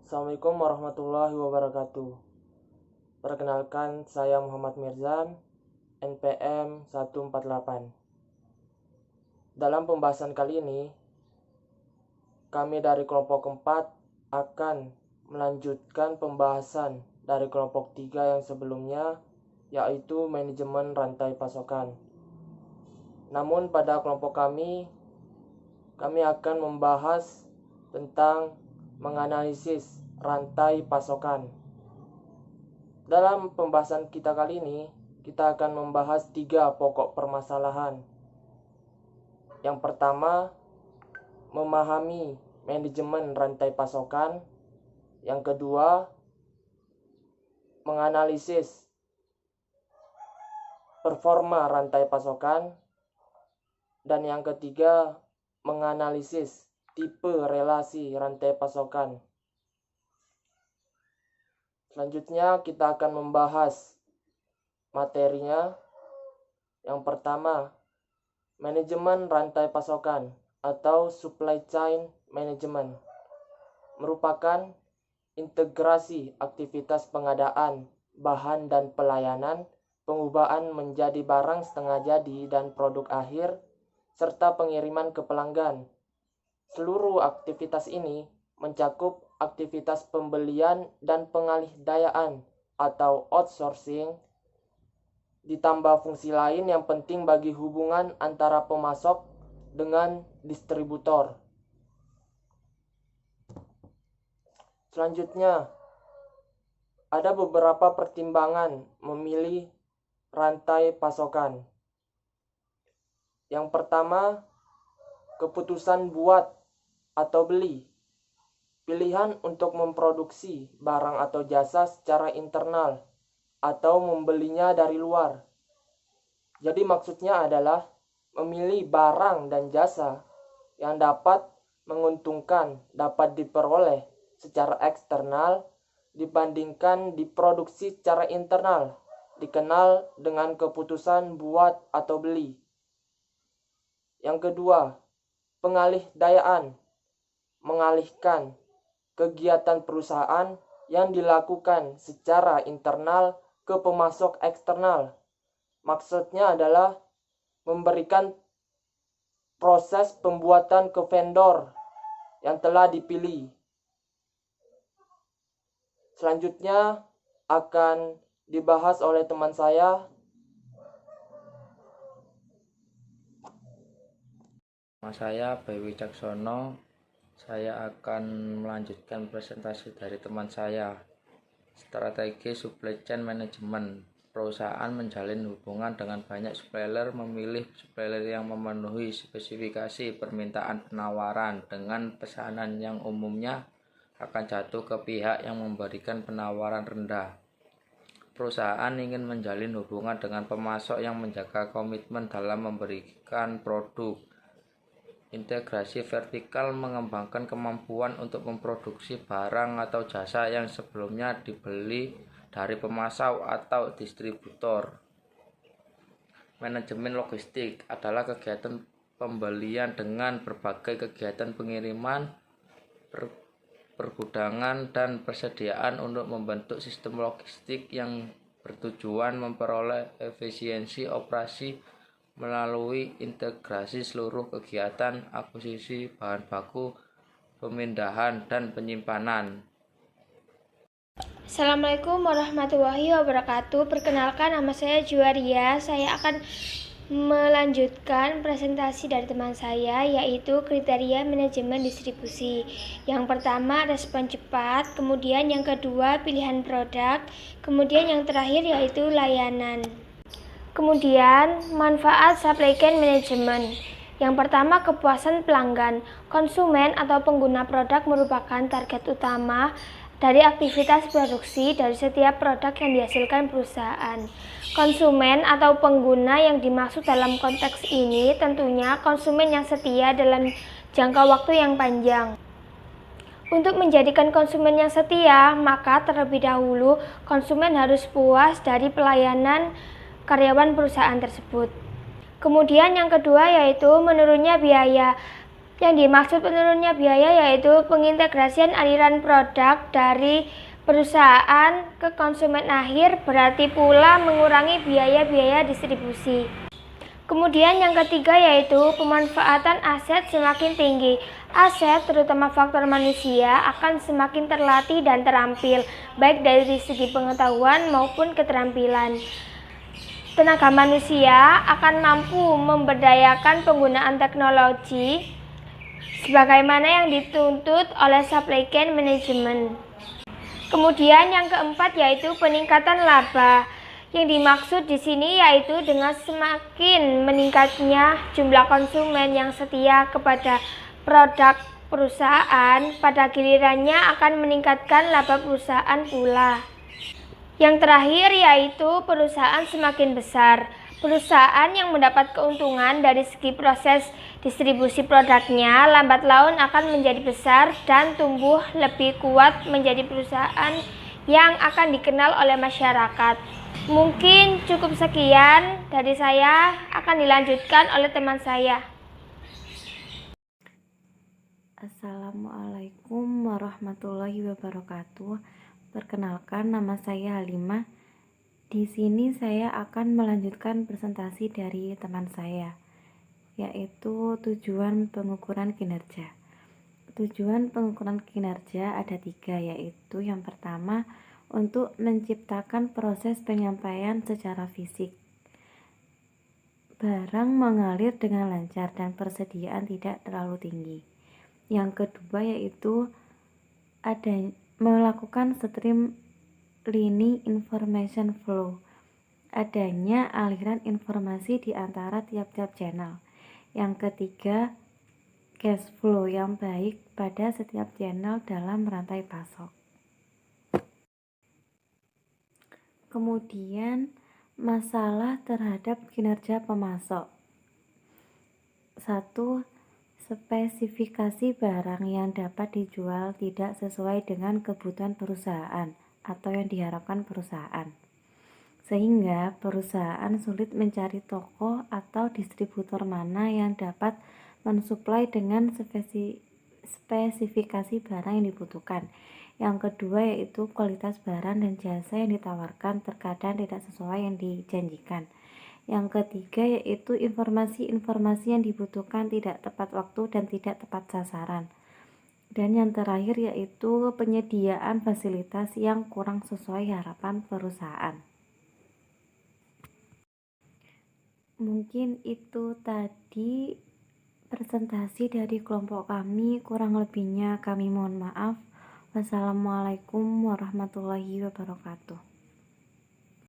Assalamualaikum warahmatullahi wabarakatuh. Perkenalkan, saya Muhammad Mirzan, NPM 148. Dalam pembahasan kali ini, kami dari kelompok 4 akan melanjutkan pembahasan dari kelompok 3 yang sebelumnya, yaitu manajemen rantai pasokan. Namun pada kelompok kami akan membahas tentang menganalisis rantai pasokan. Dalam pembahasan kita kali ini, kita akan membahas 3 pokok permasalahan. Yang pertama, memahami manajemen rantai pasokan. Yang kedua, menganalisis performa rantai pasokan. Dan yang ketiga, menganalisis tipe relasi rantai pasokan. Selanjutnya kita akan membahas materinya. Yang pertama, manajemen rantai pasokan atau supply chain management merupakan integrasi aktivitas pengadaan bahan dan pelayanan, pengubahan menjadi barang setengah jadi dan produk akhir, serta pengiriman ke pelanggan. Seluruh aktivitas ini mencakup aktivitas pembelian dan pengalih-dayaan atau outsourcing, ditambah fungsi lain yang penting bagi hubungan antara pemasok dengan distributor. Selanjutnya, ada beberapa pertimbangan memilih rantai pasokan. Yang pertama, keputusan buat atau beli. Pilihan untuk memproduksi barang atau jasa secara internal atau membelinya dari luar. Jadi maksudnya adalah memilih barang dan jasa yang dapat menguntungkan, dapat diperoleh secara eksternal dibandingkan diproduksi secara internal, dikenal dengan keputusan buat atau beli. Yang kedua, pengalih-dayaan, mengalihkan kegiatan perusahaan yang dilakukan secara internal ke pemasok eksternal. Maksudnya adalah memberikan proses pembuatan ke vendor yang telah dipilih. Selanjutnya akan dibahas oleh teman saya. Nama saya Bayu Wicaksono. Saya akan melanjutkan presentasi dari teman saya. Strategi supply chain management. Perusahaan menjalin hubungan dengan banyak supplier, memilih supplier yang memenuhi spesifikasi permintaan penawaran dengan pesanan yang umumnya akan jatuh ke pihak yang memberikan penawaran rendah. Perusahaan ingin menjalin hubungan dengan pemasok yang menjaga komitmen dalam memberikan produk. Integrasi vertikal mengembangkan kemampuan untuk memproduksi barang atau jasa yang sebelumnya dibeli dari pemasok atau distributor. Manajemen logistik adalah kegiatan pembelian dengan berbagai kegiatan pengiriman, pergudangan, dan persediaan untuk membentuk sistem logistik yang bertujuan memperoleh efisiensi operasi melalui integrasi seluruh kegiatan akuisisi bahan baku, pemindahan, dan penyimpanan. Assalamualaikum warahmatullahi wabarakatuh. Perkenalkan, nama saya Juwaria. Saya akan melanjutkan presentasi dari teman saya, yaitu kriteria manajemen distribusi. Yang pertama, respon cepat, kemudian yang kedua, pilihan produk, kemudian yang terakhir yaitu layanan. Kemudian, manfaat supply chain management. Yang pertama, kepuasan pelanggan. Konsumen atau pengguna produk merupakan target utama dari aktivitas produksi dari setiap produk yang dihasilkan perusahaan. Konsumen atau pengguna yang dimaksud dalam konteks ini tentunya konsumen yang setia dalam jangka waktu yang panjang. Untuk menjadikan konsumen yang setia, maka terlebih dahulu konsumen harus puas dari pelayanan karyawan perusahaan tersebut. Kemudian yang kedua yaitu menurunnya biaya. Yang dimaksud penurunnya biaya yaitu pengintegrasian aliran produk dari perusahaan ke konsumen akhir, berarti pula mengurangi biaya-biaya distribusi. Kemudian yang ketiga yaitu pemanfaatan aset semakin tinggi. Aset, terutama faktor manusia, akan semakin terlatih dan terampil, baik dari segi pengetahuan maupun keterampilan. Tenaga manusia akan mampu memberdayakan penggunaan teknologi sebagaimana yang dituntut oleh supply chain management. Kemudian yang keempat yaitu peningkatan laba. Yang dimaksud di sini yaitu dengan semakin meningkatnya jumlah konsumen yang setia kepada produk perusahaan, pada gilirannya akan meningkatkan laba perusahaan pula. Yang terakhir yaitu perusahaan semakin besar. Perusahaan yang mendapat keuntungan dari segi proses distribusi produknya lambat laun akan menjadi besar dan tumbuh lebih kuat menjadi perusahaan yang akan dikenal oleh masyarakat. Mungkin cukup sekian dari saya, akan dilanjutkan oleh teman saya. Assalamualaikum warahmatullahi wabarakatuh. Perkenalkan, nama saya Halimah. Di sini saya akan melanjutkan presentasi dari teman saya, yaitu tujuan pengukuran kinerja. Tujuan pengukuran kinerja ada 3, yaitu yang pertama, untuk menciptakan proses penyampaian secara fisik. Barang mengalir dengan lancar dan persediaan tidak terlalu tinggi. Yang kedua yaitu melakukan streamlining information flow, adanya aliran informasi di antara tiap-tiap channel. Yang ketiga, cash flow yang baik pada setiap channel dalam rantai pasok. Kemudian, masalah terhadap kinerja pemasok. 1. Spesifikasi barang yang dapat dijual tidak sesuai dengan kebutuhan perusahaan atau yang diharapkan perusahaan, sehingga perusahaan sulit mencari toko atau distributor mana yang dapat mensuplai dengan spesifikasi barang yang dibutuhkan. Yang kedua yaitu kualitas barang dan jasa yang ditawarkan terkadang tidak sesuai yang dijanjikan. Yang ketiga yaitu informasi-informasi yang dibutuhkan tidak tepat waktu dan tidak tepat sasaran. Dan yang terakhir yaitu penyediaan fasilitas yang kurang sesuai harapan perusahaan. Mungkin itu tadi presentasi dari kelompok kami, kurang lebihnya kami mohon maaf. Wassalamualaikum warahmatullahi wabarakatuh.